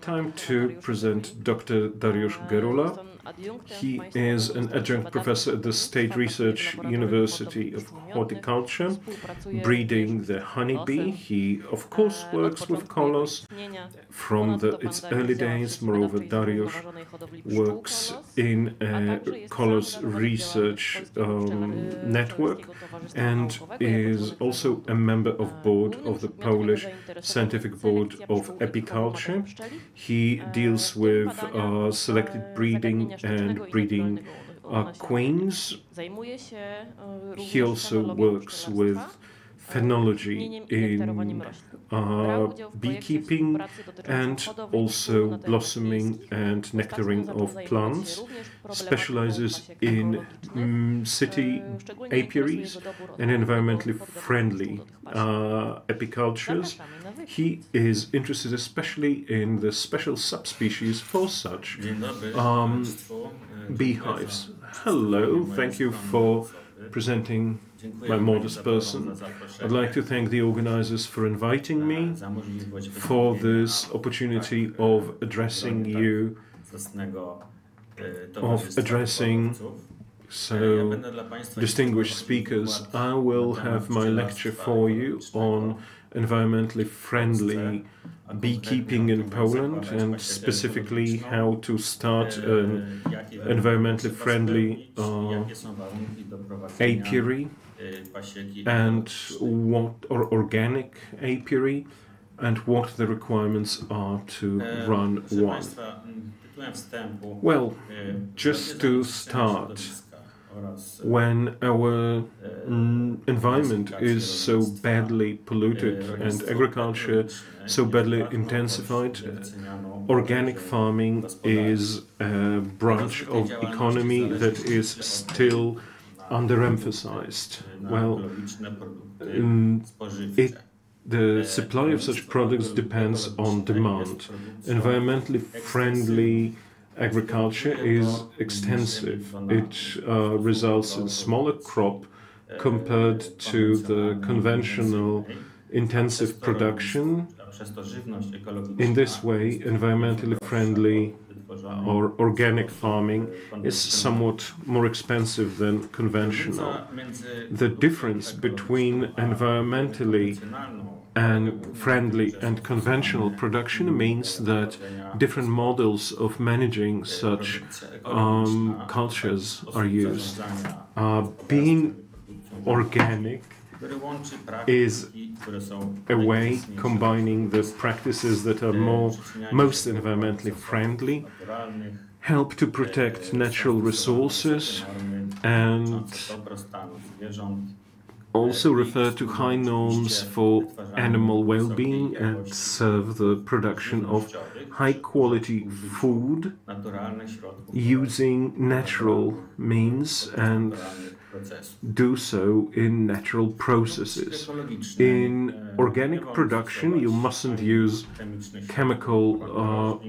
Time to present Dr. Dariusz Gerula. He is an adjunct professor at the State Research University of Horticulture, breeding the honeybee. He, of course, works with COLOSS from its early days. Moreover, Dariusz works in a COLOSS research network and is also a member of board of the Polish Scientific Board of Apiculture. He deals with selected breeding and breeding queens. He also works with phenology in beekeeping and also blossoming and nectaring of plants, specializes in city apiaries and environmentally friendly apicultures. He is interested especially in the special subspecies for such beehives. Hello, thank you for presenting my modest person. I'd like to thank the organizers for inviting me, for this opportunity of addressing you, so distinguished speakers. I will have my lecture for you on environmentally friendly beekeeping in Poland, and specifically how to start an environmentally friendly apiary and organic apiary, and what the requirements are to run one. Well, just to start, when our environment is so badly polluted and agriculture so badly intensified, organic farming is a branch of economy that is still underemphasized. Well, the supply of such products depends on demand. Environmentally friendly agriculture is extensive. It results in smaller crop compared to the conventional intensive production. In this way, environmentally friendly or organic farming is somewhat more expensive than conventional. The difference between environmentally and friendly and conventional production means that different models of managing such cultures are used. Being organic is a way combining the practices that are most environmentally friendly, help to protect natural resources, and also refer to high norms for animal well-being and serve the production of high-quality food using natural means and do so in natural processes. In organic production, you mustn't use chemical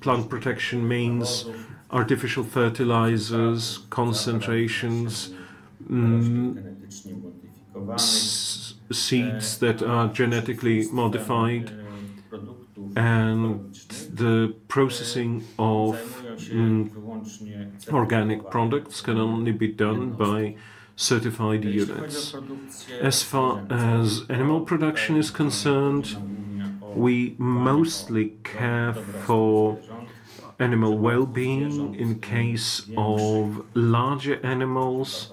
plant protection means, artificial fertilizers, concentrations, seeds that are genetically modified, and the processing of organic products can only be done by certified units. As far as animal production is concerned, we mostly care for animal well-being in case of larger animals,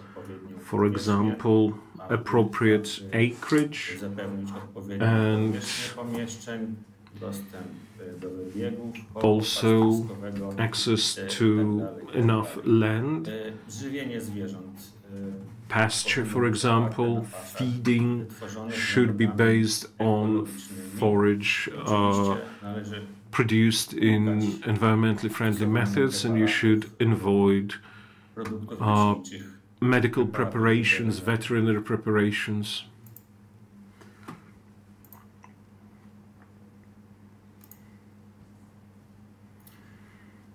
for example, appropriate acreage and also access to enough land. Pasture, for example, feeding should be based on forage produced in environmentally friendly methods, and you should avoid medical preparations, veterinary preparations.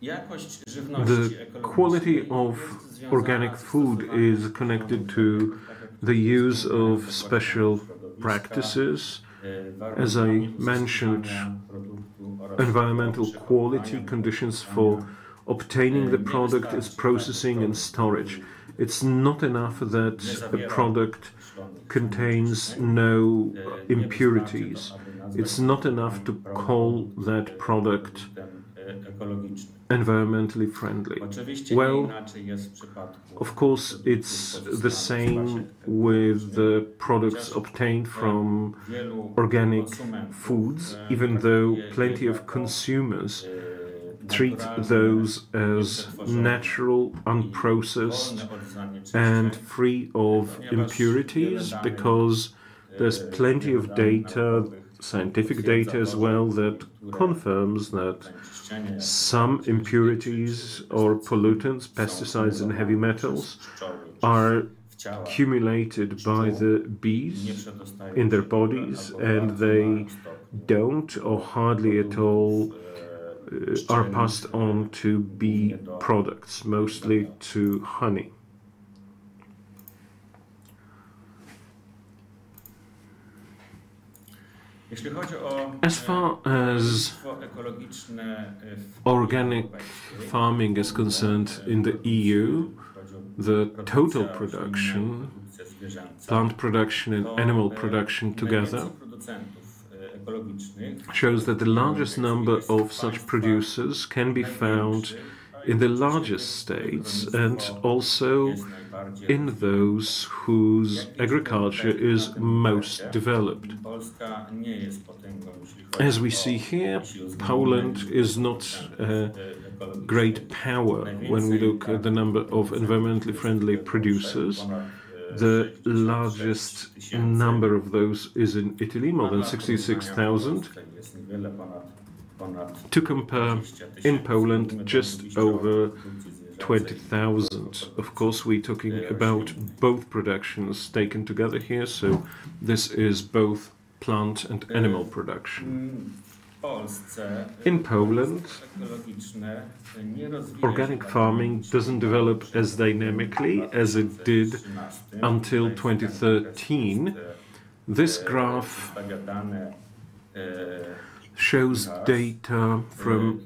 The quality of organic food is connected to the use of special practices. As I mentioned, environmental quality conditions for obtaining the product, its processing and storage. It's not enough that a product contains no impurities. It's not enough to call that product environmentally friendly. Well, of course, it's the same with the products obtained from organic foods, even though plenty of consumers treat those as natural, unprocessed, and free of impurities, because there's plenty of data, scientific data as well, that confirms that some impurities or pollutants, pesticides and heavy metals, are accumulated by the bees in their bodies, and they don't or hardly at all are passed on to bee products, mostly to honey. As far as organic farming is concerned in the EU, the total production, plant production and animal production together, shows that the largest number of such producers can be found in the largest states and also in those whose agriculture is most developed. As we see here, Poland is not a great power when we look at the number of environmentally friendly producers. The largest number of those is in Italy, more than 66,000. To compare, in Poland, just over 20,000. Of course, we're talking about both productions taken together here, so this is both plant and animal production. In Poland, organic farming doesn't develop as dynamically as it did until 2013. This graph shows data from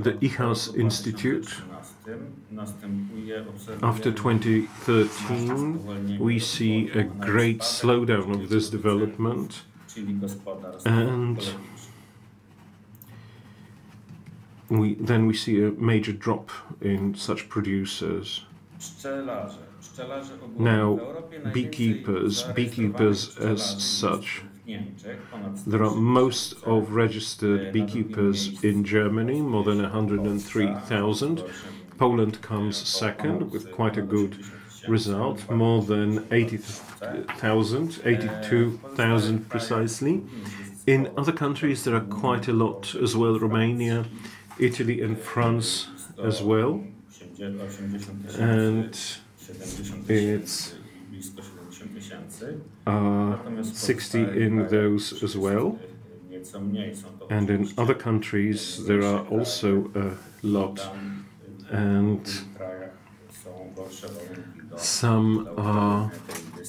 the IHAS Institute. After 2013, we see a great slowdown of this development, and then we see a major drop in such producers. Now, beekeepers as such, there are most of registered beekeepers in Germany, more than 103,000. Poland comes second with quite a good result, more than 80,000, 82,000 precisely. In other countries there are quite a lot as well, Romania, Italy and France as well. And it's 60 in those as well. And in other countries there are also a lot. And some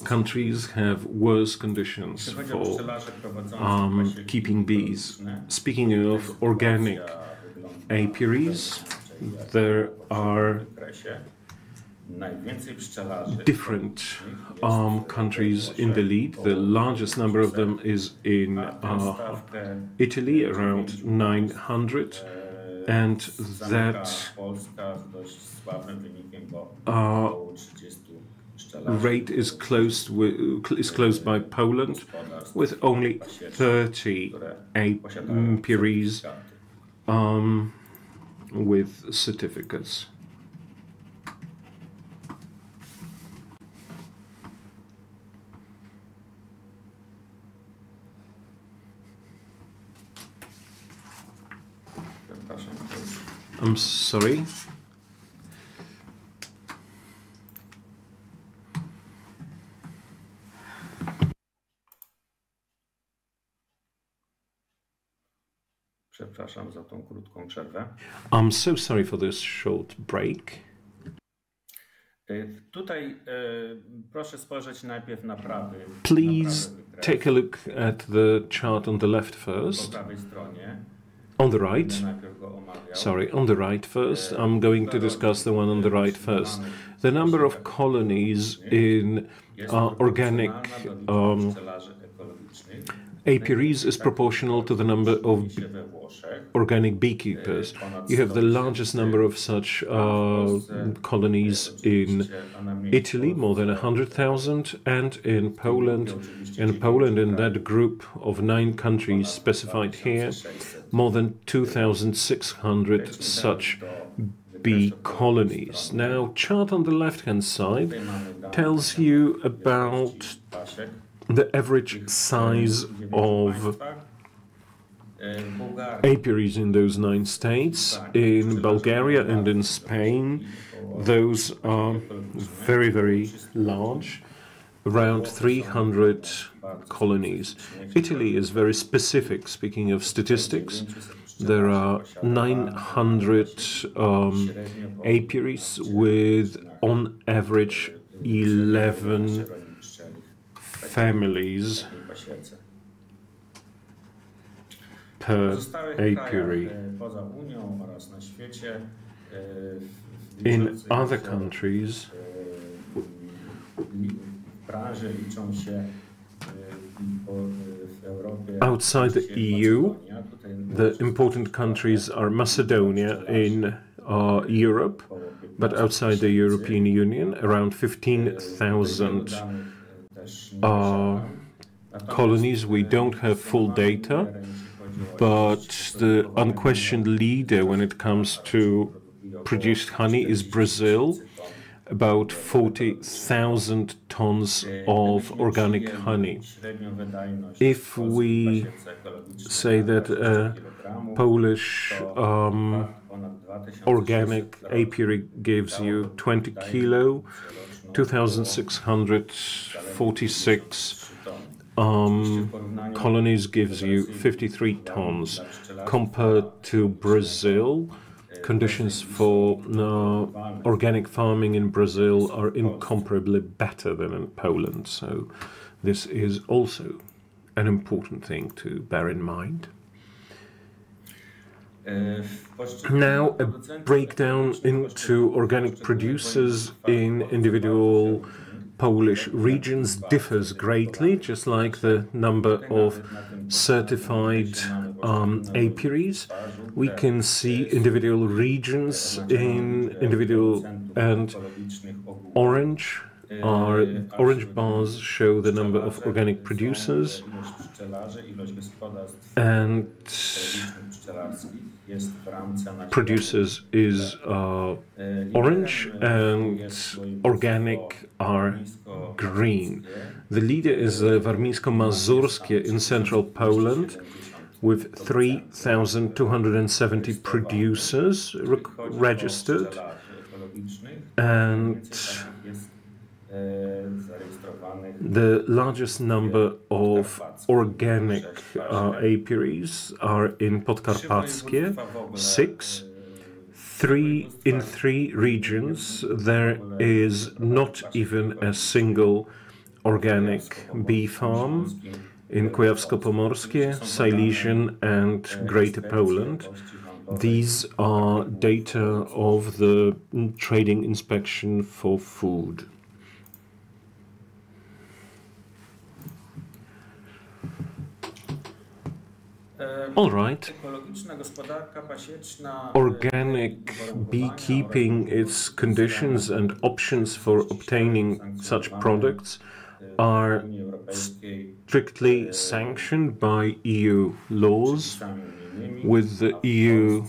countries have worse conditions for keeping bees. Speaking of organic apiaries, there are different countries in the lead. The largest number of them is in Italy, around 900. And that rate is close by Poland, with only 30 apiaries with certificates. I'm sorry. Przepraszam za tą krótką przerwę. I'm so sorry for this short break. Tutaj proszę spojrzeć najpierw na prawy. Please take a look at the chart on the left Po first. prawej stronie. on the right. Sorry, on the right first. I'm going to discuss the one on the right first. The number of colonies in organic apiaries is proportional to the number of organic beekeepers. You have the largest number of such colonies in Italy, more than 100,000, and in Poland, in that group of 9 countries specified here, more than 2,600 such bee colonies. Now, chart on the left-hand side tells you about the average size of apiaries in those 9 states. In Bulgaria and in Spain, those are very, very large, around 300 colonies. Italy is very specific, speaking of statistics. There are 900 apiaries with, on average, 11 families per apiary. In other countries, outside the EU, the important countries are Macedonia in Europe, but outside the European Union, around 15,000 colonies. We don't have full data, but the unquestioned leader when it comes to produced honey is Brazil, about 40,000 tons of organic honey. If we say that a Polish organic apiary gives you 20 kilo, 2,646 colonies gives you 53 tons. Compared to Brazil, conditions for organic farming in Brazil are incomparably better than in Poland. So this is also an important thing to bear in mind. Now, a breakdown into organic producers in individual Polish regions differs greatly, just like the number of certified apiaries. We can see individual regions in individual, and orange bars show the number of organic producers, and producers is orange, and organic are green. The leader is Warmińsko-Mazurskie in central Poland, with 3,270 producers registered, and the largest number of organic apiaries are in Podkarpackie, 6. In 3 regions there is not even a single organic bee farm, in Kujawsko-Pomorskie, Silesian and Greater Poland. These are data of the Trading Inspection for Food. All right. Organic beekeeping, its conditions and options for obtaining such products are strictly sanctioned by EU laws, with the EU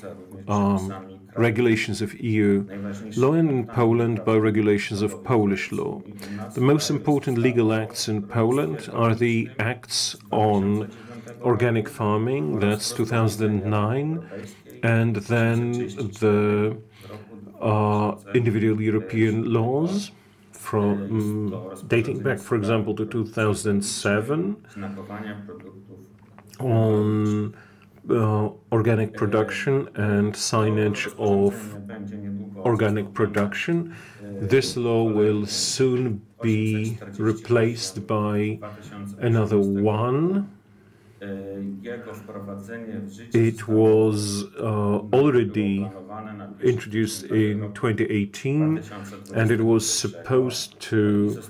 regulations of EU law, and in Poland by regulations of Polish law. The most important legal acts in Poland are the acts on organic farming, that's 2009, and then the individual European laws from dating back, for example, to 2007 on organic production and signage of organic production. This law will soon be replaced by another one, It was already introduced in 2018, and it was supposed to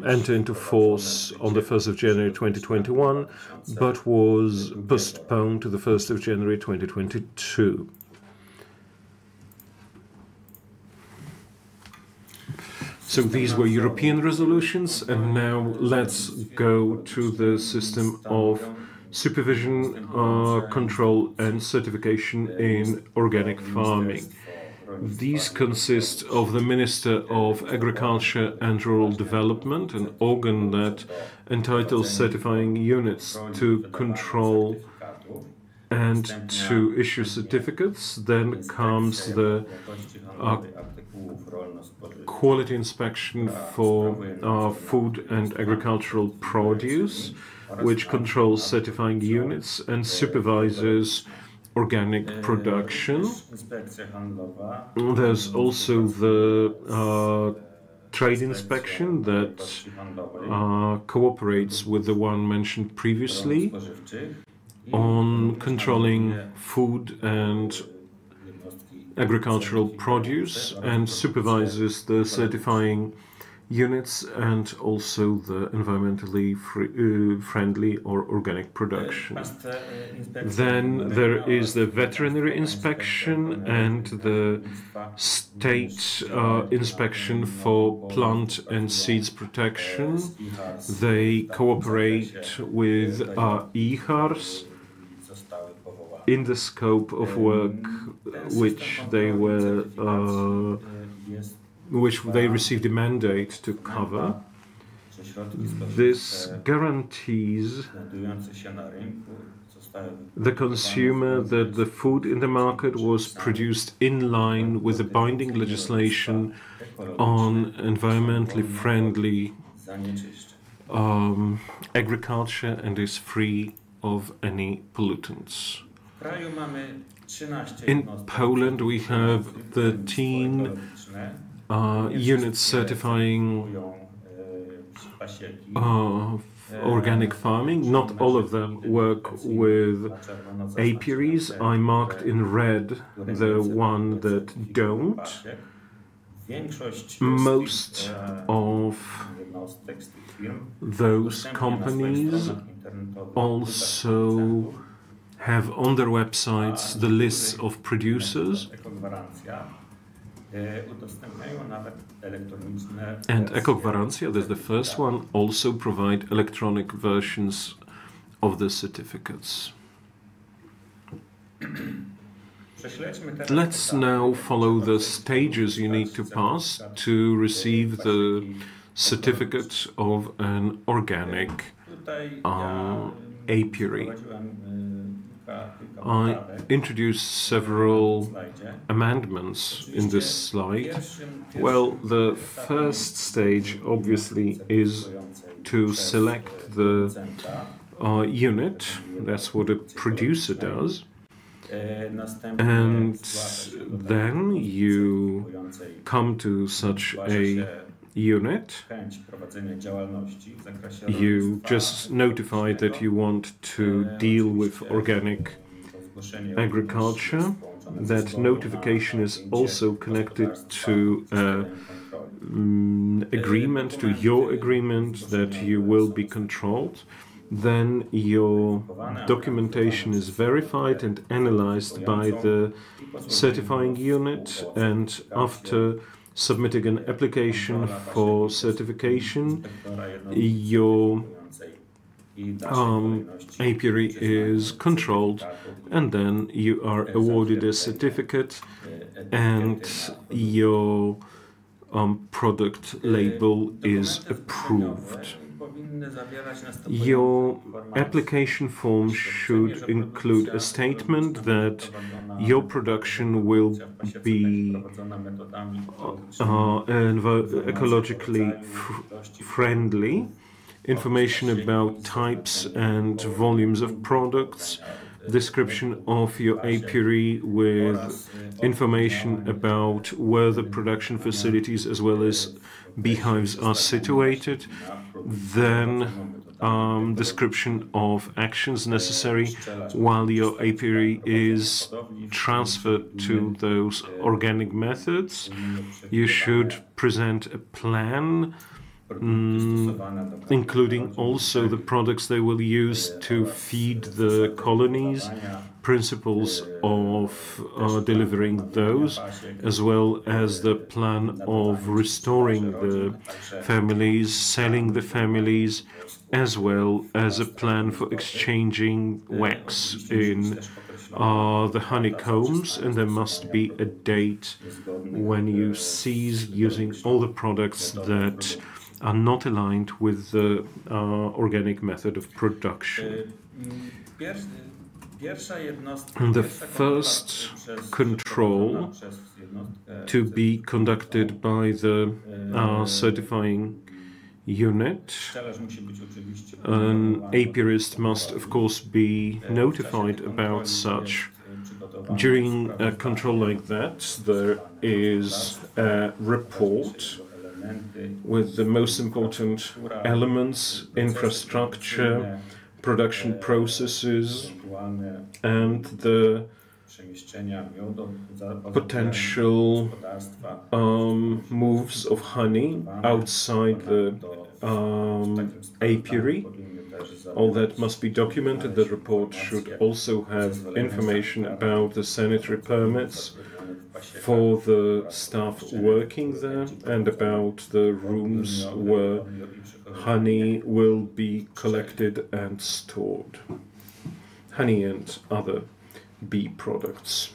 enter into force on the 1st of January 2021, but was postponed to the 1st of January 2022. So these were European resolutions, and now let's go to the system of supervision, control and certification in organic farming. These consist of the Minister of Agriculture and Rural Development, an organ that entitles certifying units to control and to issue certificates. Then comes the quality inspection for food and agricultural produce, which controls certifying units and supervises organic production. There's also the trade inspection that cooperates with the one mentioned previously on controlling food and agricultural produce and supervises the certifying units and also the environmentally friendly or organic production. Then there is the veterinary inspection and the state inspection for plant and seeds protection. They cooperate with IHARS in the scope of work which they received a mandate to cover. This guarantees the consumer that the food in the market was produced in line with the binding legislation on environmentally friendly agriculture and is free of any pollutants. In Poland, we have 13 units certifying organic farming. Not all of them work with apiaries. I marked in red the one that don't. Most of those companies also have on their websites the lists of producers, and EcoGwarancja, that's the first one, also provide electronic versions of the certificates. Let's now follow the stages you need to pass to receive the certificate of an organic apiary. I introduced several amendments in this slide. Well, the first stage obviously is to select the unit. That's what a producer does. And then you come to such a unit. You just notify that you want to deal with organic agriculture. That notification is also connected to agreement, to your agreement that you will be controlled. Then your documentation is verified and analyzed by the certifying unit, and after submitting an application for certification, your apiary is controlled, and then you are awarded a certificate, and your product label is approved. Your application form should include a statement that your production will be ecologically friendly, information about types and volumes of products, description of your apiary with information about where the production facilities as well as beehives are situated, then description of actions necessary while your apiary is transferred to those organic methods. You should present a plan, including also the products they will use to feed the colonies, principles of delivering those, as well as the plan of restoring the families, selling the families, as well as a plan for exchanging wax in the honeycombs, and there must be a date when you cease using all the products that are not aligned with the organic method of production. The first control to be conducted by the certifying unit, an apiarist must of course be notified about such. During a control like that, there is a report with the most important elements, infrastructure, production processes, and the potential moves of honey outside the apiary. All that must be documented. The report should also have information about the sanitary permits for the staff working there and about the rooms where honey will be collected and stored. Honey and other bee products.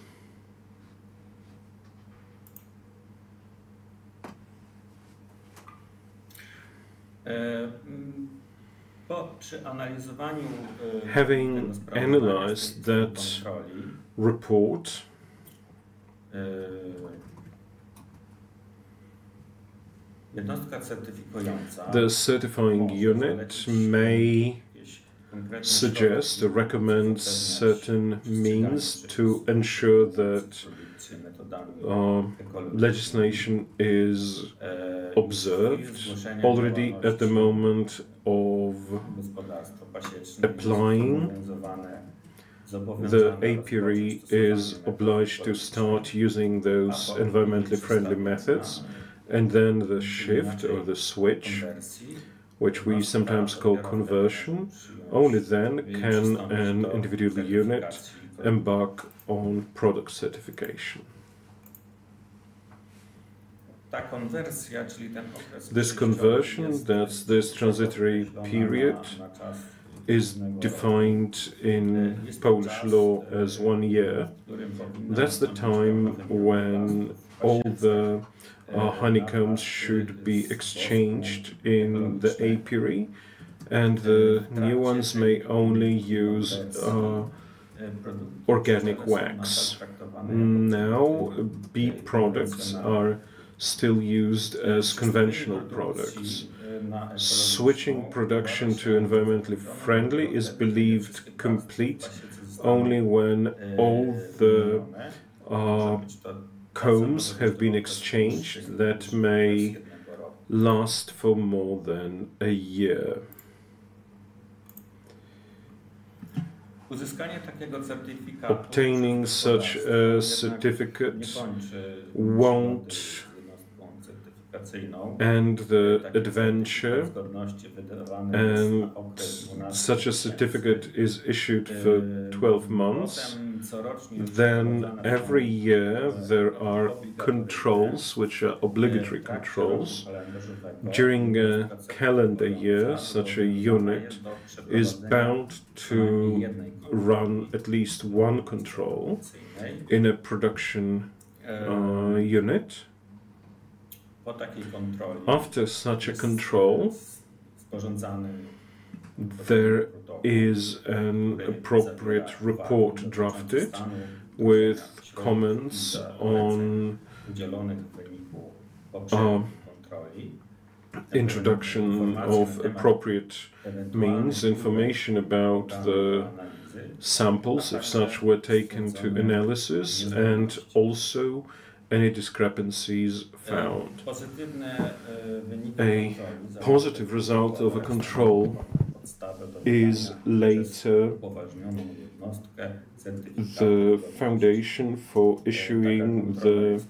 Having analyzed that report, the certifying unit may suggest or recommend certain means to ensure that legislation is observed. Already at the moment of applying, the apiary is obliged to start using those environmentally friendly methods, and then the shift or the switch, which we sometimes call conversion, only then can an individual unit embark on product certification. This conversion, that's this transitory period, is defined in Polish law as 1 year. That's the time when all the honeycombs should be exchanged in the apiary, and the new ones may only use organic wax. Now, bee products are still used as conventional products. Switching production to environmentally friendly is believed complete only when all the combs have been exchanged. That may last for more than a year. Obtaining such a certificate won't end the adventure, and such a certificate is issued for 12 months. Then every year there are controls, which are obligatory controls. During a calendar year, such a unit is bound to run at least one control in a production unit. After such a control, there is an appropriate report drafted with comments on introduction of appropriate means, information about the samples, if such were taken to analysis, and also any discrepancies found. A positive result of a control is later the foundation for issuing the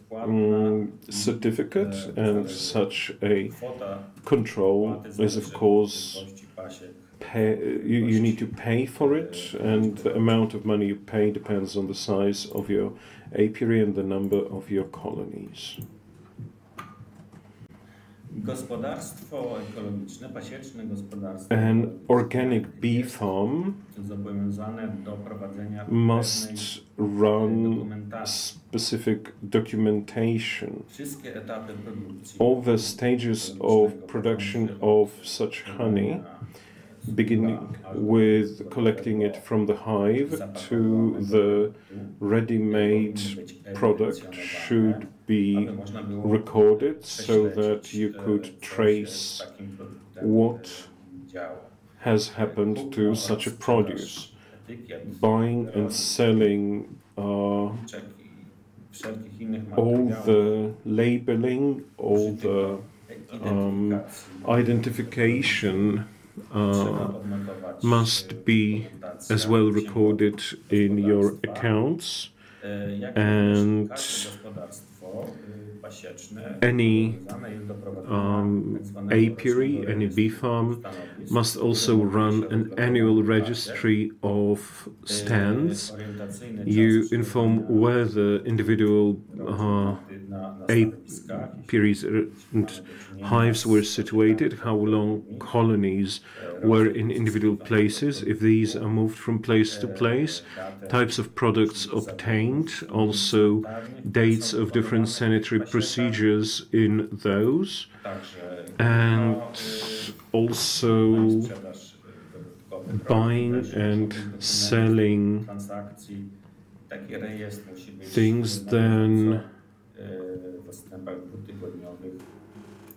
certificate, and such a control is of course you need to pay for it, and the amount of money you pay depends on the size of your apiary and the number of your colonies. An organic bee farm must run specific documentation. All the stages of production of such honey, beginning with collecting it from the hive to the ready-made product, should be recorded so that you could trace what has happened to such a produce. Buying and selling all the labeling, all the identification must be as well recorded in your accounts, and any apiary, any bee farm must also run an annual registry of stands. You inform where the individual apiaries and hives were situated, how long colonies were in individual places, if these are moved from place to place, types of products obtained, also dates of different sanitary procedures in those, and also buying and selling things. Then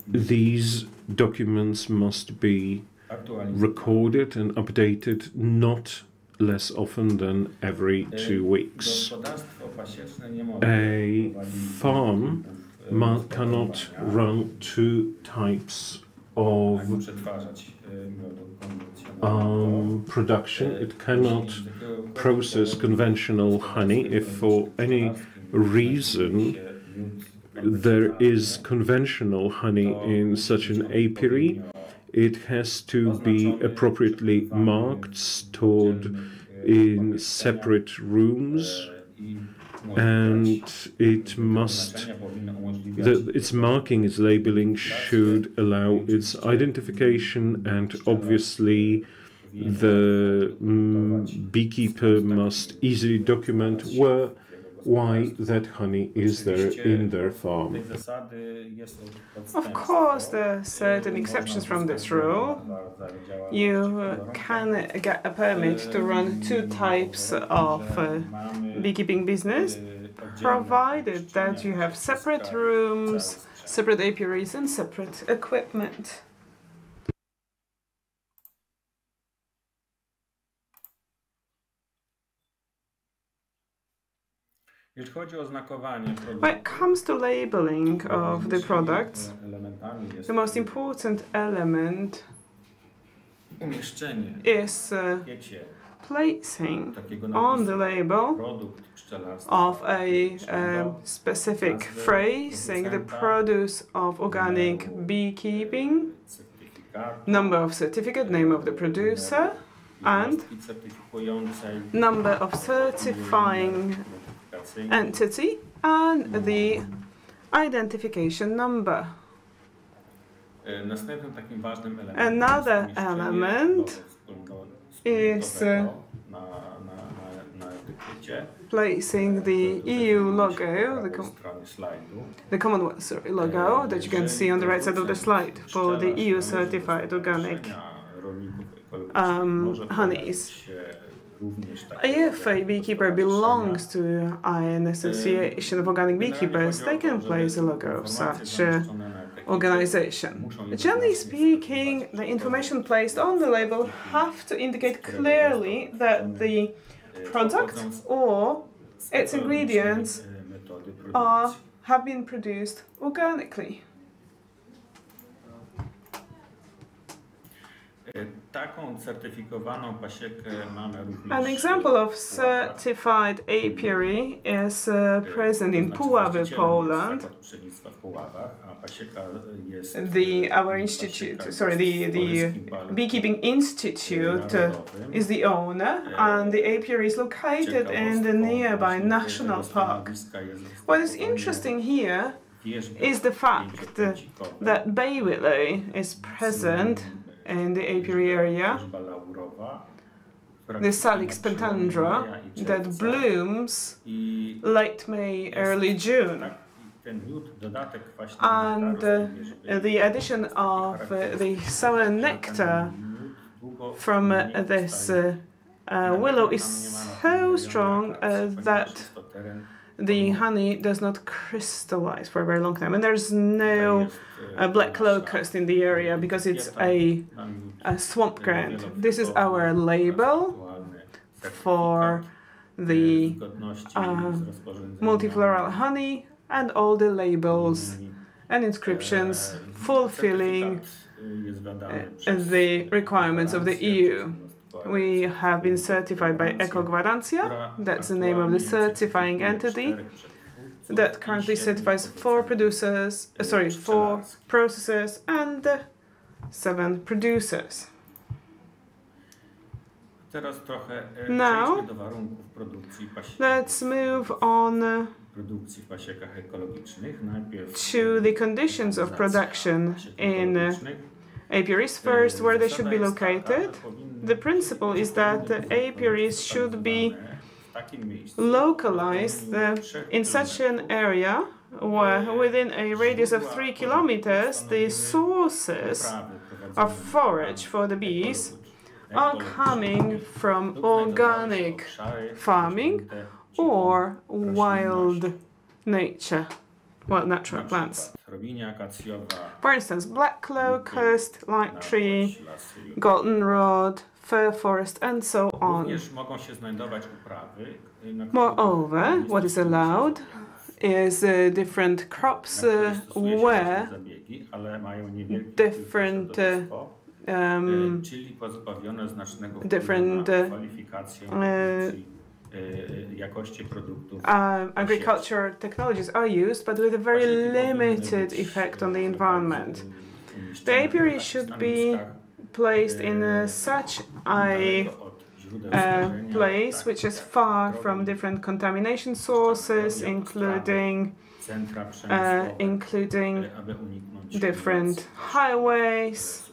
these documents must be recorded and updated not less often than every 2 weeks. A farm cannot run 2 types of production. It cannot process conventional honey if for any reason there is conventional honey in such an apiary. It has to be appropriately marked, stored in separate rooms, and it must, its marking, its labeling should allow its identification, and obviously the beekeeper must easily document why that honey is there in their farm. Of course, there are certain exceptions from this rule. You can get a permit to run 2 types of beekeeping business, provided that you have separate rooms, separate apiaries, and separate equipment. When it comes to labeling of the products, the most important element is placing on the label of a specific phrase saying the produce of organic beekeeping, number of certificate, name of the producer, and number of certifying entity and the identification number. Another element is placing the EU logo, the Commonwealth logo that you can see on the right side of the slide for the EU certified organic honeys. If a beekeeper belongs to an association of organic beekeepers, they can place a logo of such organization. Generally speaking, the information placed on the label have to indicate clearly that the product or its ingredients have been produced organically. An example of certified apiary is present in Puławy, Poland. Our institute, sorry, the Beekeeping Institute is the owner, and the apiary is located in the nearby national park. What is interesting here is the fact that bay willow is present in the apiary area, the Salix pentandra, that blooms late May, early June. And the addition of the sour nectar from this willow is so strong that the honey does not crystallize for a very long time, and there's no black locust in the area because it's a swamp ground. This is our label for the multifloral honey, and all the labels and inscriptions fulfilling the requirements of the EU. We have been certified by Ecogwarancja, that's the name of the certifying entity that currently certifies 4 processors and 7 producers. Now, let's move on to the conditions of production in apiaries. First, where they should be located. The principle is that apiaries should be localized in such an area where within a radius of 3 kilometers the sources of forage for the bees are coming from organic farming or wild nature, natural plants. For instance, black locust, light tree, goldenrod, fir forest, and so on. Moreover, what is allowed is different crops where different agricultural technologies are used, but with a very limited effect on the environment. The apiary should be placed in such a place which is far from different contamination sources, including different highways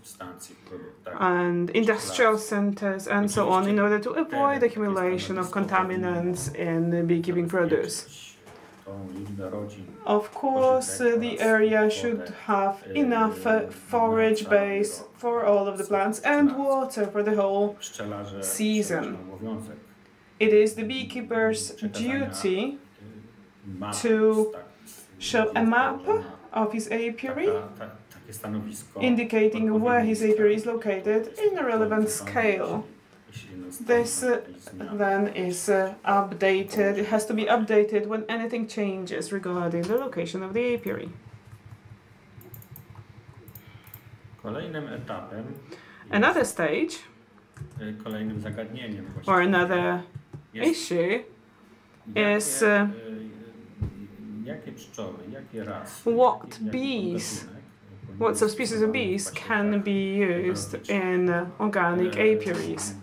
and industrial centers and so on, in order to avoid accumulation of contaminants in the beekeeping produce. Of course, the area should have enough forage base for all of the plants and water for the whole season. It is the beekeeper's duty to show a map of his apiary, indicating where his apiary is located in a relevant scale. This then is updated. It has to be updated when anything changes regarding the location of the apiary. Another stage, or another issue, is what bees, what subspecies of bees can be used in organic apiaries.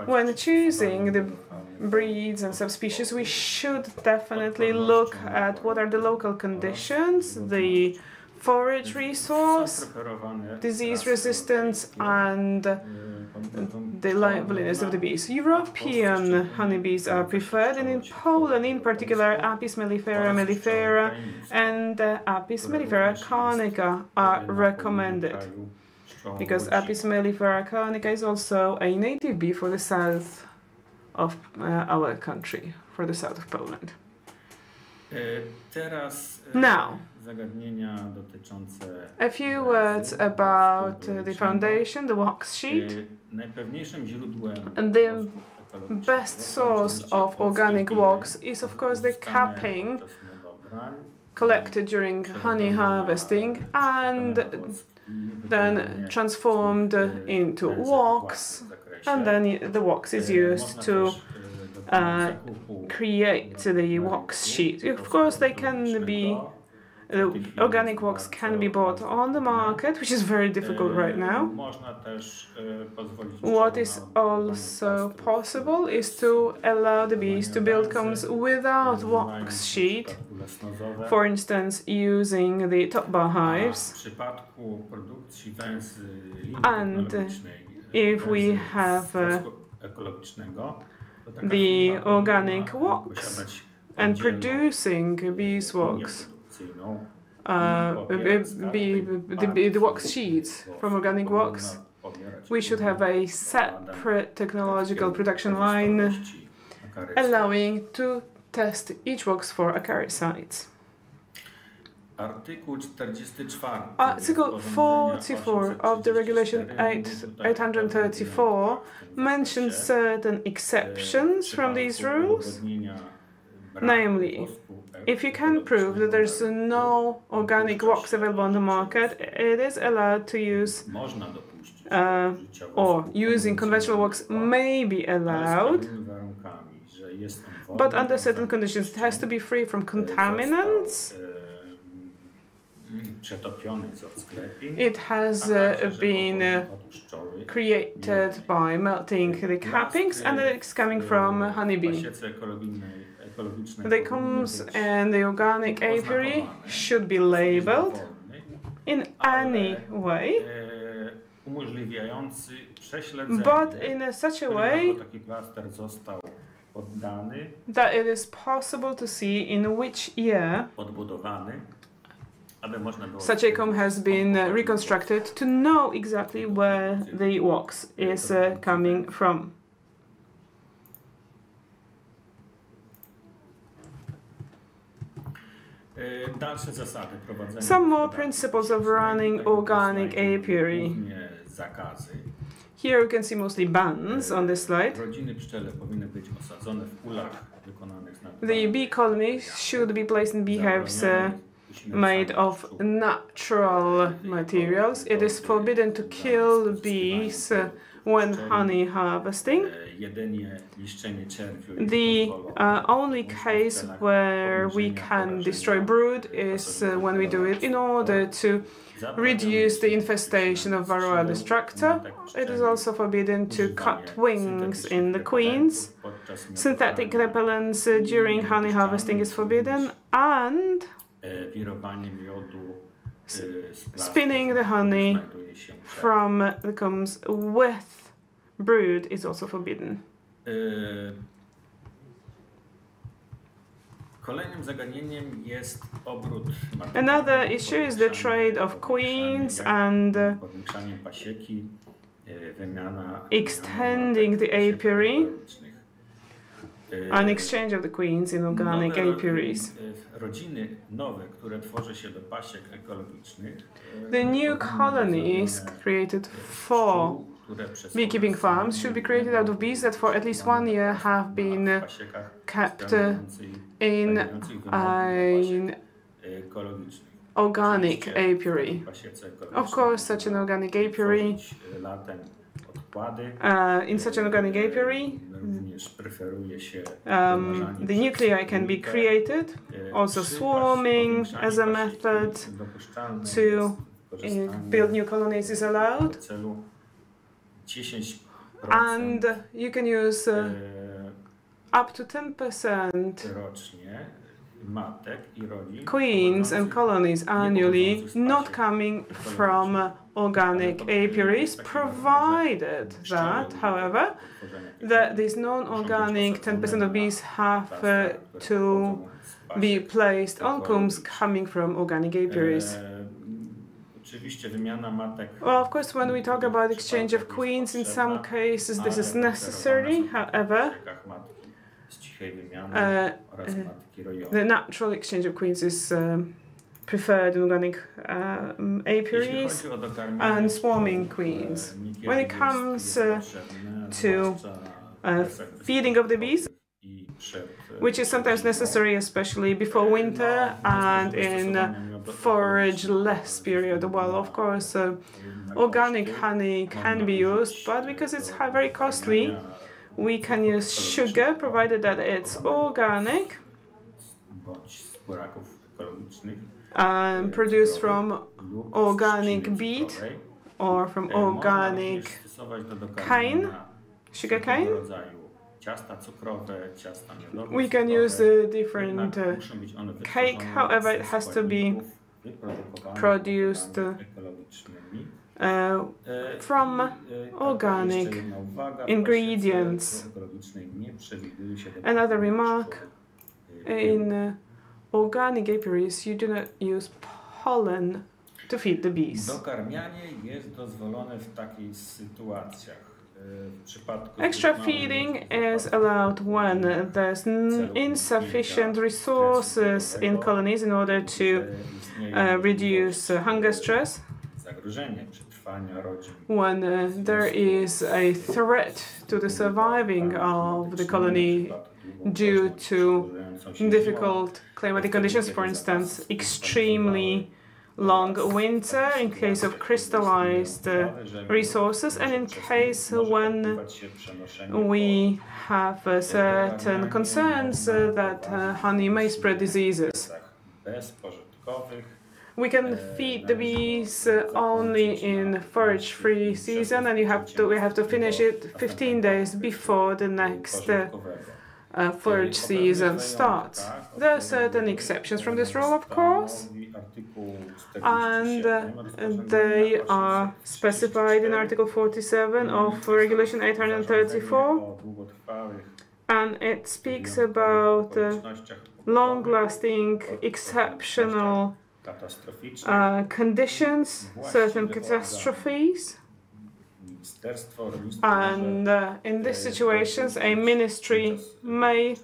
When choosing the breeds and subspecies, we should definitely look at what are the local conditions, the forage resource, disease resistance, and the liveliness of the bees. European honeybees are preferred, and in Poland in particular Apis mellifera mellifera and Apis mellifera carnica are recommended, because Apis mellifera carnica is also a native bee for the south of our country, for the south of Poland. Now, a few words about the foundation, the wax sheet. And the best source of organic wax is, of course, the capping collected during honey harvesting and then transformed into wax, and then the wax is used to create the wax sheet. Of course, they can be organic wax can be bought on the market, which is very difficult right now. What is also possible is to allow the bees to build combs without wax sheet, for instance, using the top bar hives. And if we have the organic wax and producing beeswax, the wax sheets from organic wax, we should have a separate technological production line allowing to test each wax for acaricides. Article 44 of the Regulation 834 mentions certain exceptions from these rules. Namely, if you can prove that there's no organic wax available on the market, it is allowed to use, or using conventional wax may be allowed, but under certain conditions. It has to be free from contaminants. It has been created by melting the cappings, and it's coming from honeybee. The combs and the organic apiary should be labeled in any way, but in such a way that it is possible to see in which year such a comb has been reconstructed, to know exactly where the wax is coming from. Some more principles of running organic apiary. Here you can see mostly bans on this slide. The bee colonies should be placed in beehives made of natural materials. It is forbidden to kill bees when honey harvesting. The only case where we can destroy brood is when we do it in order to reduce the infestation of Varroa destructor. It is also forbidden to cut wings in the queens. Synthetic repellents during honey harvesting is forbidden, and spinning the honey from the combs with brood is also forbidden. Another issue is the trade of queens and extending the apiary and exchange of the queens in organic apiaries. The new colonies created for beekeeping farms should be created out of bees that for at least 1 year have been kept in an organic apiary. Of course, such an organic apiary, in such an organic apiary, the nuclei can be created. Also, swarming as a method to build new colonies is allowed. And you can use up to 10% queens and colonies annually not coming from organic apiaries, provided that, however, that these non-organic 10% of bees have to be placed on combs coming from organic apiaries. Well, of course, when we talk about exchange of queens, in some cases this is necessary. However, the natural exchange of queens is preferred in organic apiaries and swarming queens. When it comes to feeding of the bees, which is sometimes necessary, especially before winter and in forage-less period. Well, of course, organic honey can be used, but because it's very costly, we can use sugar, provided that it's organic and produced from organic beet or from organic cane, sugar cane. We can use a different cake, however, it has to be produced from organic ingredients. Another remark, in organic apiaries you do not use pollen to feed the bees. Extra feeding is allowed when there's insufficient resources in colonies in order to reduce hunger stress, when there is a threat to the surviving of the colony due to difficult climatic conditions, for instance, extremely long winter in case of crystallized resources, and in case when we have certain concerns that honey may spread diseases. We can feed the bees only in forage-free season, and we have to finish it 15 days before the next forage season starts. There are certain exceptions from this rule, of course, and they are specified in Article 47 of Regulation 834, and it speaks about long-lasting, exceptional conditions, certain catastrophes. And in these situations, a ministry may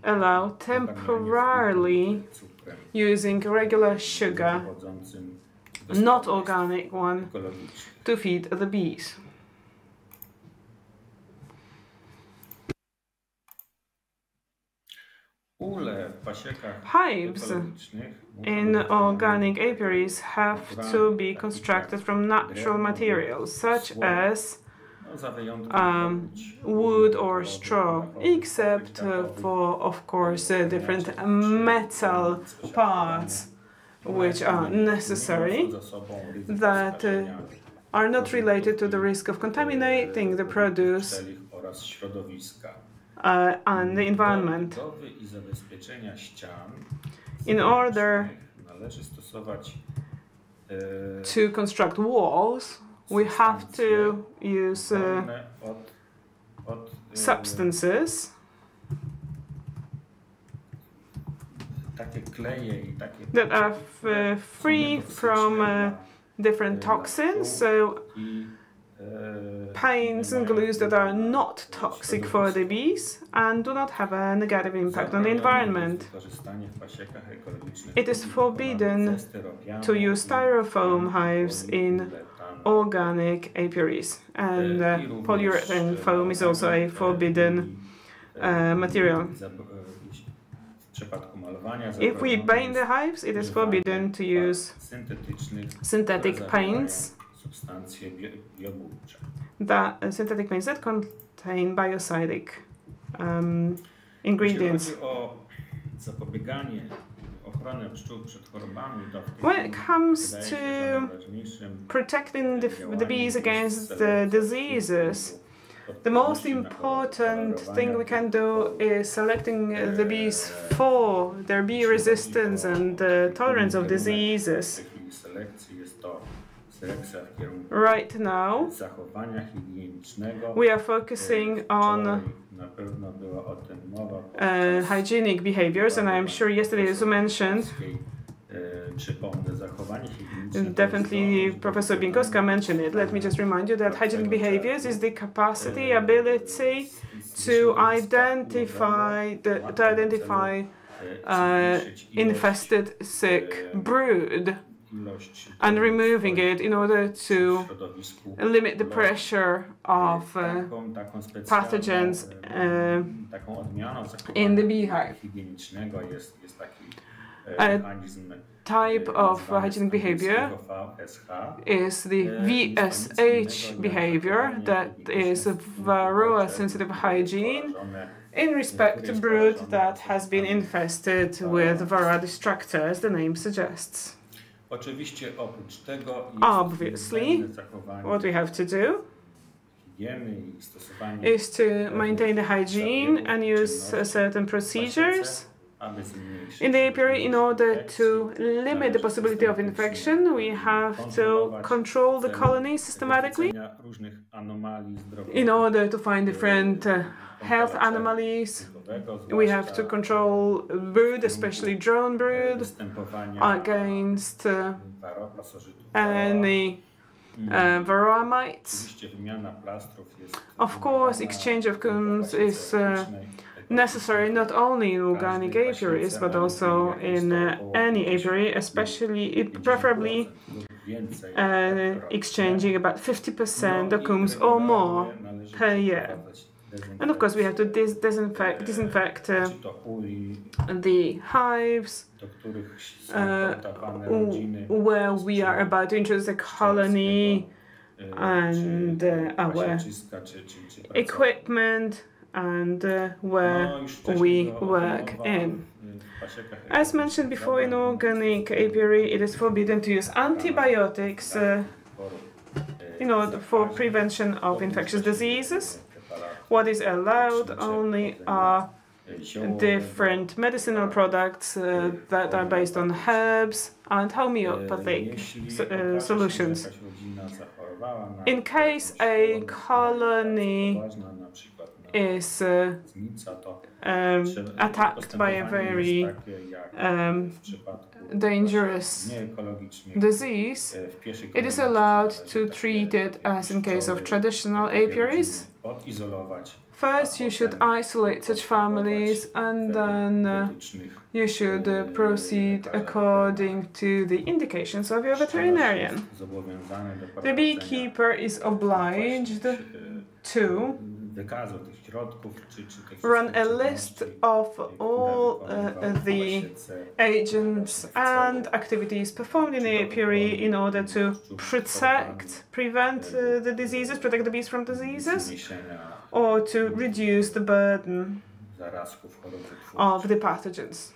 allow temporarily using regular sugar, not organic one, to feed the bees. Hives in organic apiaries have to be constructed from natural materials, such as wood or straw, except for, of course, different metal parts which are necessary, that are not related to the risk of contaminating the produce and the environment. In order to construct walls, we have to use substances that are free from different toxins, so paints and glues that are not toxic for the bees and do not have a negative impact on the environment. It is forbidden to use styrofoam hives in organic apiaries, and polyurethane foam is also a forbidden material. If we paint the hives, it is forbidden to use synthetic paints that contain biocidic ingredients. When it comes to protecting the bees against the diseases, the most important thing we can do is selecting the bees for their bee resistance and tolerance of diseases. Right now, we are focusing on hygienic behaviors, and I'm sure yesterday, as you mentioned, definitely Professor Bienkowska mentioned it. Let me just remind you that hygienic behaviors is the capacity, ability to identify infested sick brood and removing it in order to limit the pressure of pathogens in the beehive. A type of hygienic behavior is the VSH behavior, that is varroa-sensitive hygiene in respect to brood that has been infested with varroa destructor, as the name suggests. Obviously, what we have to do is to maintain the hygiene and use certain procedures in the apiary in order to limit the possibility of infection. We have to control the colony systematically in order to find different health anomalies. We have to control brood, especially drone brood, against any varroa mites. Of course, exchange of combs is necessary not only in organic apiaries but also in any apiary, especially preferably exchanging about 50% of combs or more per year. And of course we have to disinfect the hives where we are about to introduce a colony, and our equipment and where we work in. As mentioned before, in organic apiary it is forbidden to use antibiotics in order for prevention of infectious diseases. What is allowed only are different medicinal products that are based on herbs and homeopathic solutions. In case a colony is attacked by a very dangerous disease, it is allowed to treat it as in case of traditional apiaries. First, you should isolate such families, and then you should proceed according to the indications of your veterinarian. The beekeeper is obliged to run a list of all the agents and activities performed in the apiary in order to prevent the diseases, protect the bees from diseases, or to reduce the burden of the pathogens.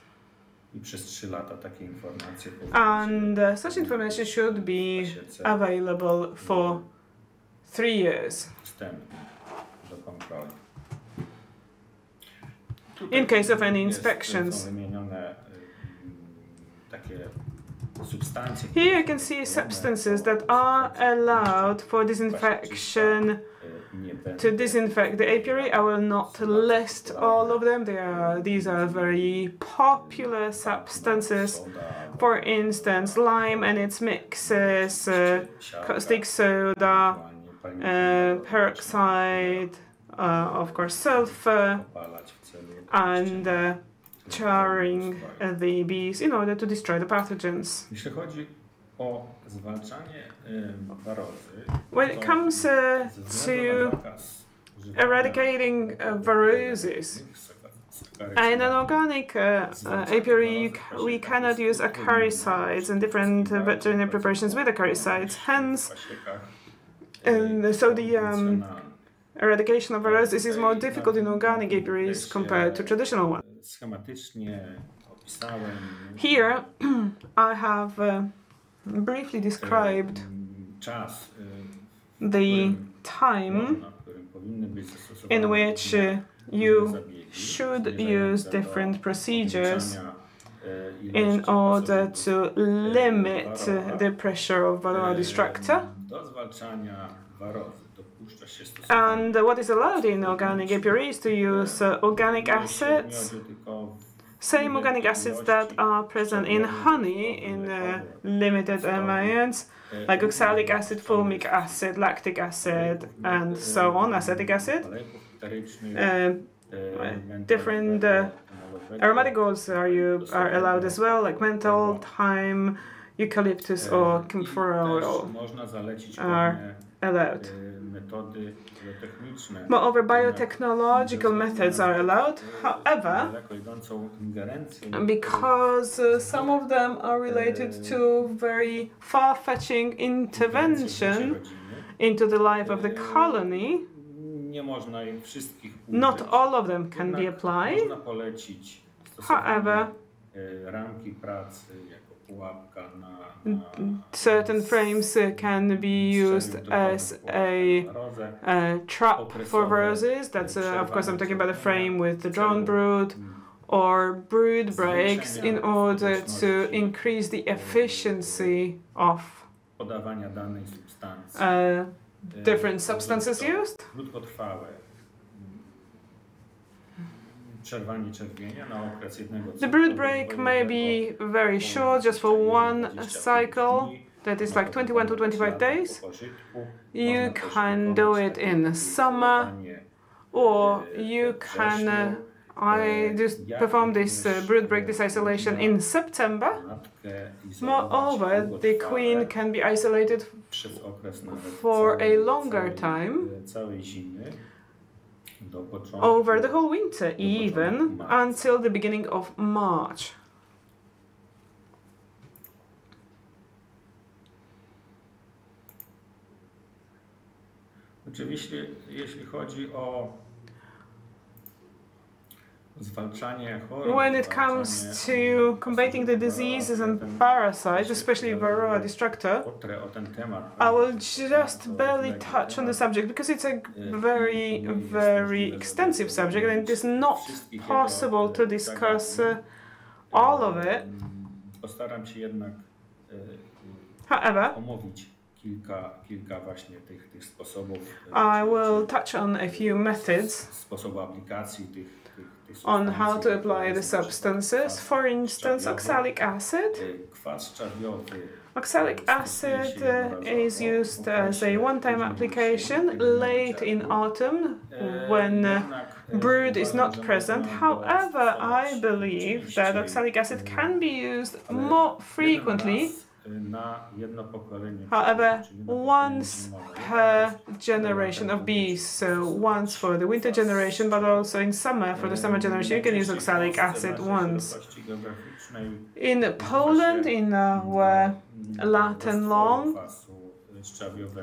And such information should be available for 3 years. In case of any inspections. Here you can see substances that are allowed for disinfection, to disinfect the apiary. I will not list all of them. These are very popular substances. For instance, lime and its mixes, caustic soda, peroxide, of course sulfur, and charring the bees in order to destroy the pathogens. When it comes to eradicating varrosis, in an organic apiary we cannot use acaricides and different veterinary preparations with acaricides. Hence, so the eradication of varrosis is more difficult in organic apiaries compared to traditional ones. Here I have briefly described the time in which you should use different procedures in order to limit the pressure of varroa destructor. And what is allowed in organic apiary is to use organic acids, same organic acids that are present in honey in limited amounts, like oxalic acid, formic acid, lactic acid, and so on, acetic acid. Different aromatic oils are allowed as well, like menthol, thyme, eucalyptus or camphor oil are allowed. Moreover, biotechnological methods are allowed. However, because some of them are related to very far-fetching intervention into the life of the colony, not all of them can be applied. However, certain frames can be used as a trap for roses. That's, of course, I'm talking about a frame with the drone brood, or brood breaks in order to increase the efficiency of different substances used. The brood break may be very short, just for one cycle, that is like 21 to 25 days. You can do it in summer, or you can just perform this brood break, this isolation in September. Moreover, the queen can be isolated for a longer time, over the whole winter even, until the beginning of March. When it comes to combating the diseases and parasites, especially Varroa destructor, I will just barely touch on the subject because it's a very, very extensive subject and it is not possible to discuss all of it. However, I will touch on a few methods on how to apply the substances. For instance, oxalic acid. Oxalic acid is used as a one-time application late in autumn when brood is not present. However, I believe that oxalic acid can be used more frequently. However, once per generation of bees, so once for the winter generation, but also in summer, for the summer generation, you can use oxalic acid once. In Poland, in our Latin lawn,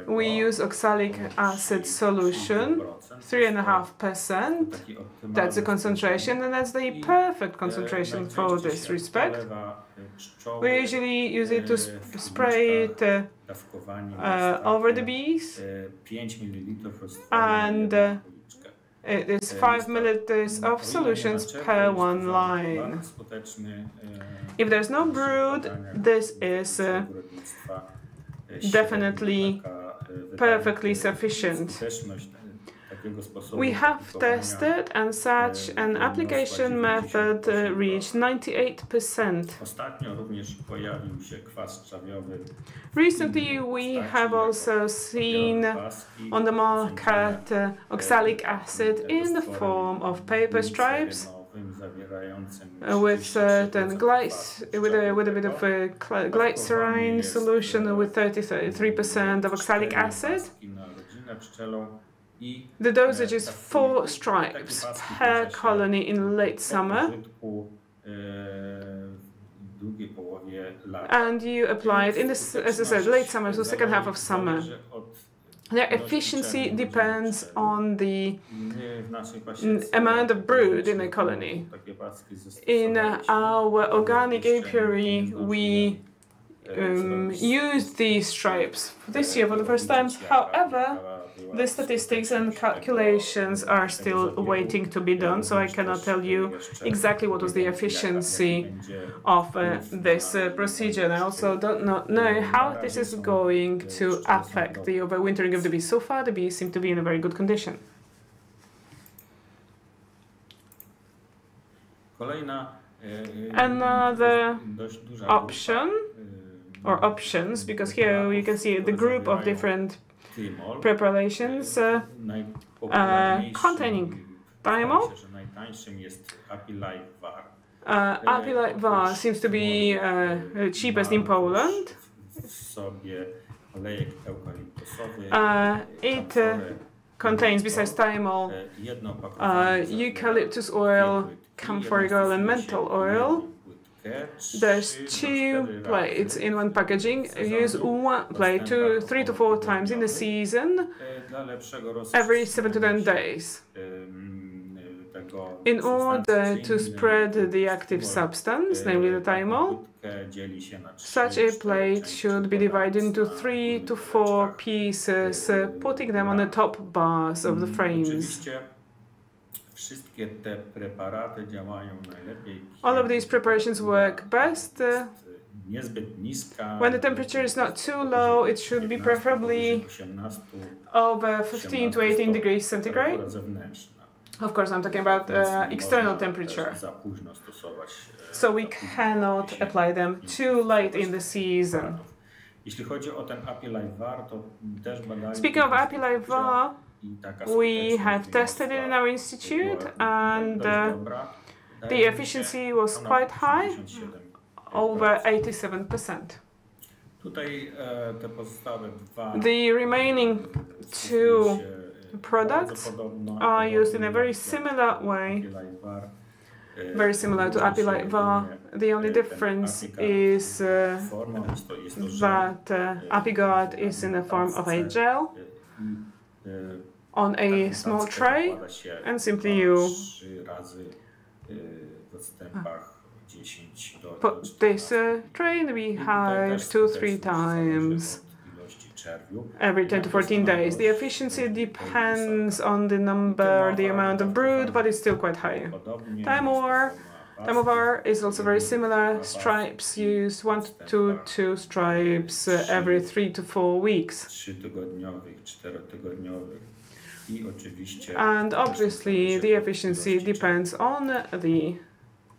we use oxalic acid solution, 3.5%. That's the concentration, and that's the perfect concentration for this respect. We usually use it to spray it over the bees, and it is 5 milliliters of solutions per one line. If there's no brood, this is definitely perfectly sufficient. We have tested, and such an application method reached 98%. Recently, we have also seen on the market oxalic acid in the form of paper stripes, with certain with a bit of a glycerine solution with 33% of oxalic acid. The dosage is 4 stripes per colony in late summer, and you apply it in this, as I said, late summer, so second half of summer. Their efficiency depends on the amount of brood in a colony. In our organic apiary, we used these stripes this year for the first time. However, the statistics and calculations are still waiting to be done, so I cannot tell you exactly what was the efficiency of this procedure. And I also do not know how this is going to affect the overwintering of the bees. So far, the bees seem to be in a very good condition. Another option, or options, because here you can see the group of different preparations containing thymol. Apple var seems to be cheapest in Poland. It contains, besides thymol, eucalyptus oil, camphoric oil, and menthol oil. There's 2 plates in one packaging. Use one plate 3 to 4 times in the season, every 7 to 10 days. In order to spread the active substance, namely the thymol, such a plate should be divided into 3 to 4 pieces, putting them on the top bars of the frames. All of these preparations work best when the temperature is not too low. It should be preferably over 15 to 18 degrees centigrade. Of course, I'm talking about external temperature. So we cannot apply them too late in the season. Speaking of Apple var, we have tested it in our institute, and the efficiency was quite high, over 87%. The remaining 2 products are used in a very similar way, very similar to Apple var. The only difference is that Apigard is in the form of a gel on a small tray, and simply you put this tray in the beehive 2 to 3 times every 10 to 14 days. The efficiency depends on the number, the amount of brood, but it's still quite high. Thymovar is also very similar. Stripes used 1 to 2 stripes every 3 to 4 weeks. And obviously the efficiency depends on the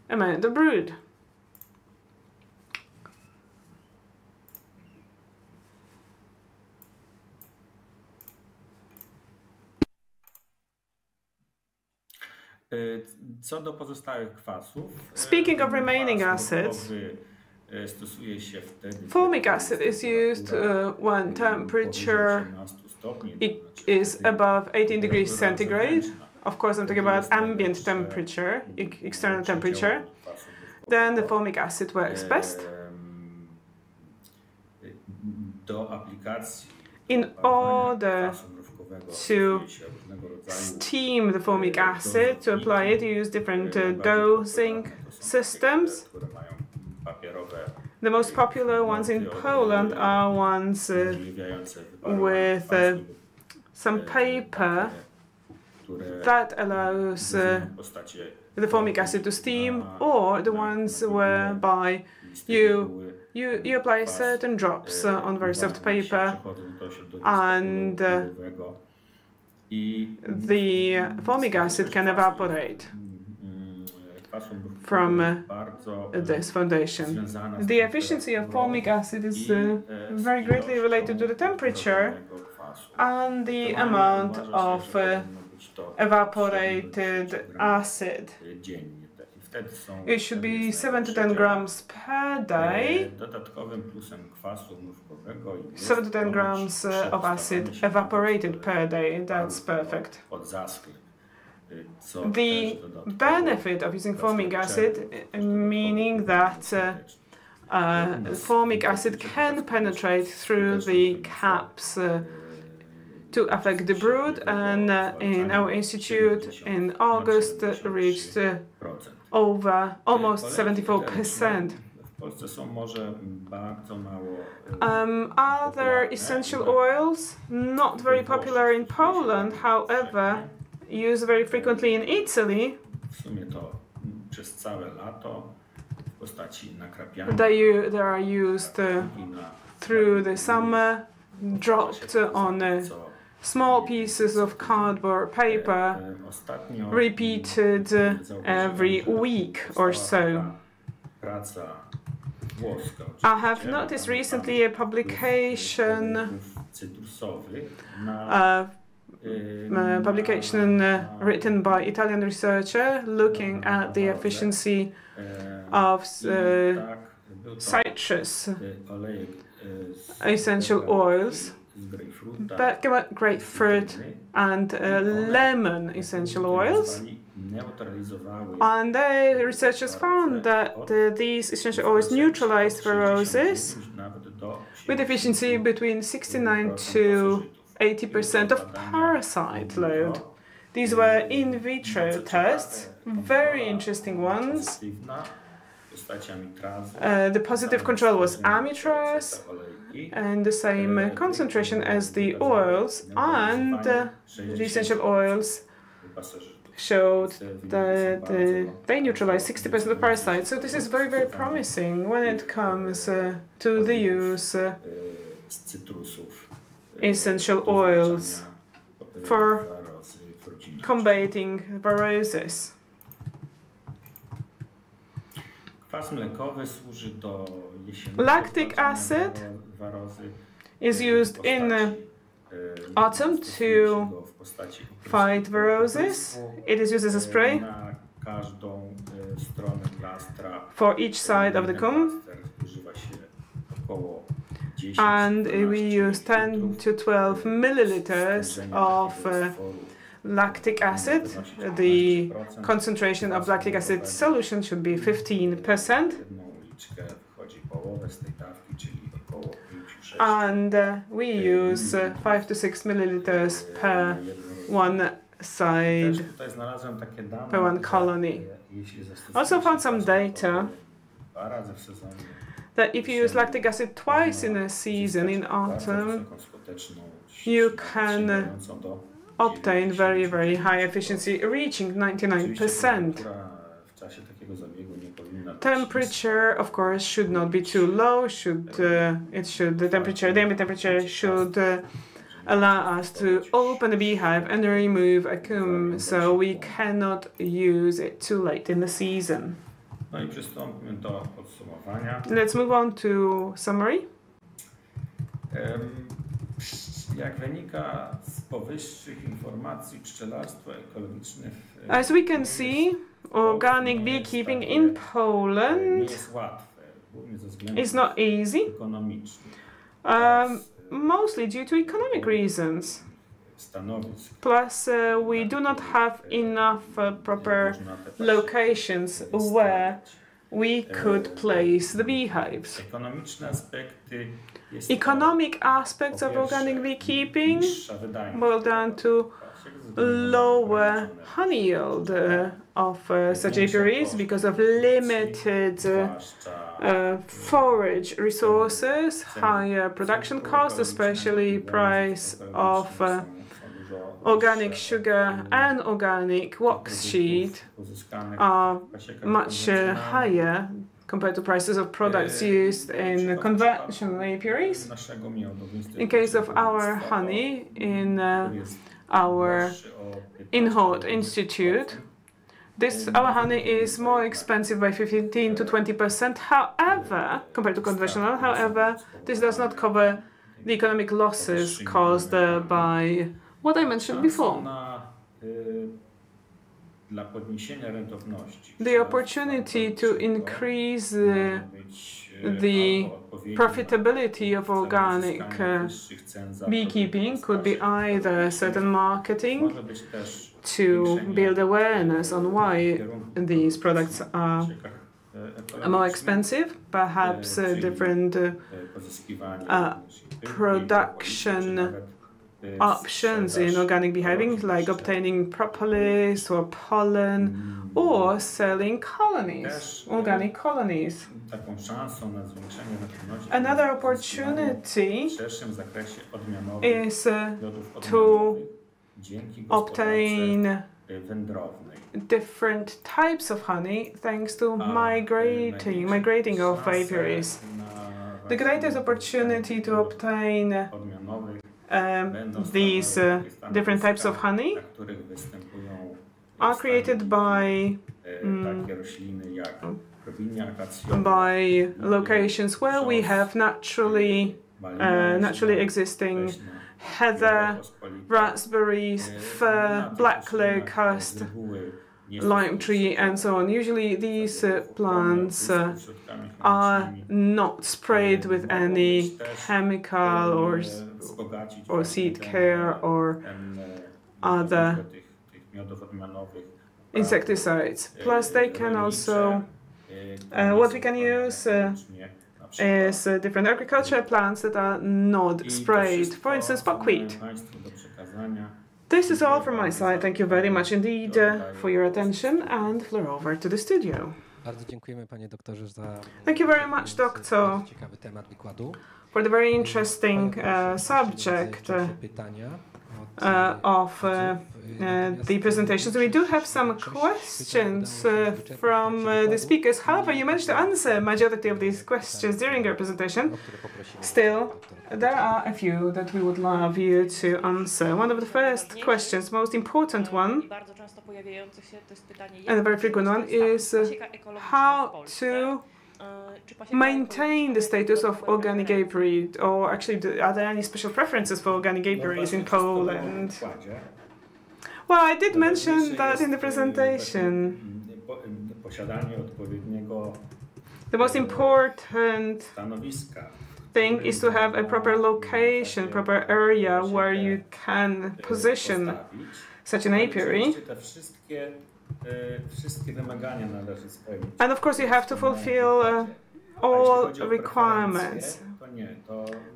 amount of brood. Speaking of remaining acids, formic acid is used when temperature is above 18 degrees centigrade. Of course, I'm talking about ambient temperature, external temperature. Then the formic acid works best. In order to steam the formic acid, to apply it, you use different dosing systems. The most popular ones in Poland are ones with some paper that allows the formic acid to steam, or the ones whereby you apply certain drops on very soft paper, and the formic acid can evaporate from this foundation. The efficiency of formic acid is very greatly related to the temperature and the amount of evaporated acid. It should be 7 to 10 grams per day. 7 to 10 grams of acid evaporated per day. That's perfect. The benefit of using formic acid, meaning that formic acid can penetrate through the caps to affect the brood, and in our institute in August reached over almost 74%. Other essential oils, not very popular in Poland, however, used very frequently in Italy. They are used through the summer, dropped on small pieces of cardboard paper, repeated every week or so. I have noticed recently a publication publication written by Italian researcher looking at the efficiency of citrus essential oils, bergamot, grapefruit and lemon essential oils. And the researchers found that these essential oils neutralized viruses with efficiency between 69 to 80% of parasite load. These were in vitro tests, very interesting ones. The positive control was amitraz and the same concentration as the oils, and the essential oils showed that they neutralize 60% of parasites. So this is very, very promising when it comes to the use essential oils for combating viruses. Lactic acid is used in autumn to fight viruses. It is used as a spray for each side of the comb, and we use 10 to 12 milliliters of lactic acid. The concentration of lactic acid solution should be 15%. And we use 5 to 6 milliliters per one side, per one colony. Also found some data that if you use lactic acid twice in a season, in autumn, you can obtain very, very high efficiency, reaching 99%. Temperature, of course, should not be too low. The ambient temperature should allow us to open a beehive and remove a comb, so we cannot use it too late in the season. Let's move on to summary. As we can see, organic beekeeping in Poland is not easy, mostly due to economic reasons. Plus, we do not have enough proper locations where we could place the beehives. Economic aspects of organic beekeeping boil down to lower honey yield of such apiaries because of limited forage resources, higher production costs, especially price of organic sugar and organic wax sheet are much higher compared to prices of products used in conventional apiaries. In case of our honey in our Hort Institute, our honey is more expensive by 15 to 20%. However, compared to conventional, this does not cover the economic losses caused by what I mentioned before. The opportunity to increase the profitability of organic beekeeping could be either certain marketing to build awareness on why these products are more expensive, perhaps different production options in organic beekeeping, like obtaining propolis or pollen, or selling colonies, organic colonies. Another opportunity is to obtain different types of honey thanks to migrating of apiaries. The greatest opportunity to obtain these different types of honey are created by locations where we have naturally existing heather, raspberries, fir, black locust, lime tree, and so on. Usually these plants are not sprayed with any chemical or seed care or other insecticides. Plus they can also, what we can use is different agricultural plants that are not sprayed. For instance, buckwheat. This is all from my side. Thank you very much indeed for your attention, and floor over to the studio. Thank you very much, Doctor, for the very interesting subject of the presentations. We do have some questions from the speakers. However, you managed to answer majority of these questions during your presentation. Still, there are a few that we would love you to answer. One of the first questions, most important one, and a very frequent one, is how to maintain the status of organic apiary, or actually, are there any special preferences for organic apiaries in Poland? Well, I did mention that in the presentation. The most important thing is to have a proper location, proper area where you can position such an apiary. And of course you have to fulfill all requirements.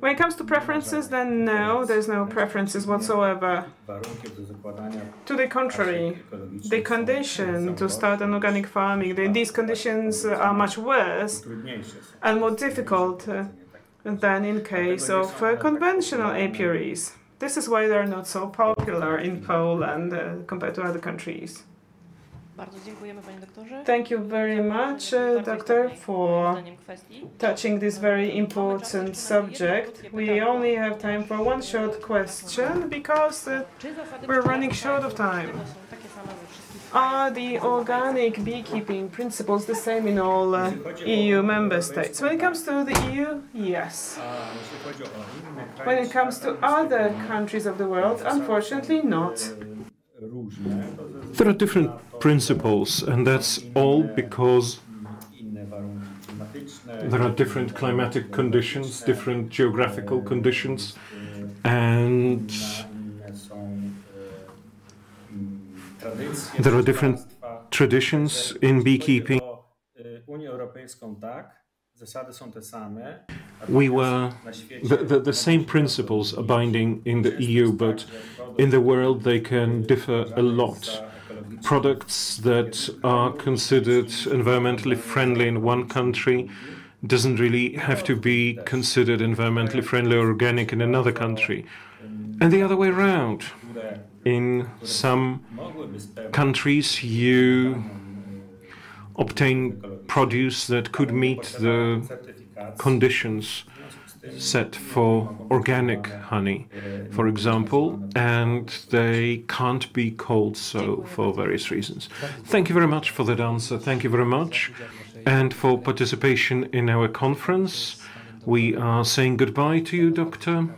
When it comes to preferences, then no, there's no preferences whatsoever. To the contrary, the condition to start an organic farming, these conditions are much worse and more difficult than in case of conventional apiaries. This is why they're not so popular in Poland compared to other countries. Thank you very much, Doctor, for touching this very important subject. We only have time for one short question because we're running short of time. Are the organic beekeeping principles the same in all EU member states? When it comes to the EU, yes. When it comes to other countries of the world, unfortunately not. There are different principles, and that's all because there are different climatic conditions, different geographical conditions, and there are different traditions in beekeeping. The same principles are binding in the EU, but in the world they can differ a lot. Products that are considered environmentally friendly in one country doesn't really have to be considered environmentally friendly or organic in another country. And the other way around. In some countries you obtain produce that could meet the conditions set for organic honey, for example, and they can't be called so for various reasons. Thank you very much for that answer. Thank you very much. And for participation in our conference, we are saying goodbye to you, Doctor.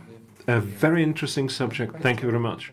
A very interesting subject. Thank you very much.